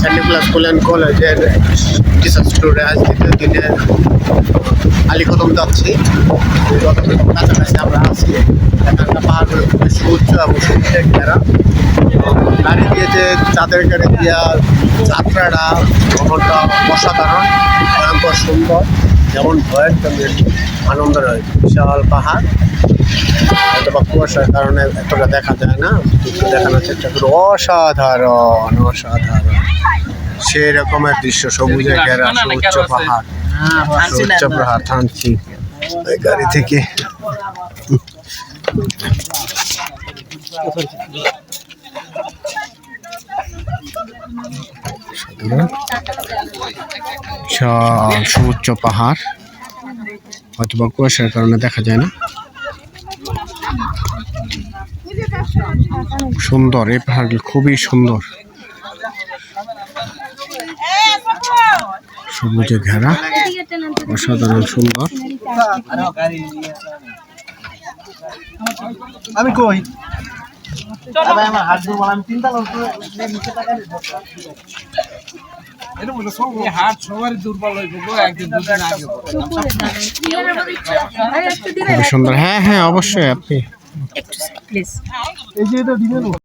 Saint school and কলেজের teacher স্টোরে আজ দ্বিতীয় দিনে আলীকদম যাচ্ছি। কাছাকাছি আমরা আছি। এখানকার পাহাড়গুলো খুবই সুউচ্চ এবং সবুজে ঘেরা। গাড়ি দিয়ে যে চাঁদের গাড়ি দিয়া যাত্রাটা ভ্রমণটা অসাধারণ, ভয়ঙ্কর সুন্দর, যেমন ভয়ের তেমনি আনন্দের হয়। বিশাল পাহাড়, হয়তো বা কুয়াশার কারণে এতটা দেখা যায় না, একটু দেখানোর চেষ্টা করি। অসাধারণ অসাধারণ সেই রকমের দৃশ্য, সবুজে ঘেরা সুউচ্চ পাহাড়, সুউচ্চ পাহাড়। থামছি ওই গাড়ি থেকে। সুউচ্চ পাহাড়, হয়তো বা কুয়াশার কারণে দেখা যায় না। সুন্দর, এই পাহাড়গুলো খুবই সুন্দর, সবুজে ঘেরা, অসাধারণ সুন্দর। আমি কই আমার হাত ধরবো, আমি চিন্তা করবো হাত সবার দুর্বল হয়ে যাবো একদিন দুদিন আগে। খুবই সুন্দর। হ্যাঁ হ্যাঁ, অবশ্যই আপনি প্লিজ এই যে এটা দিবেন।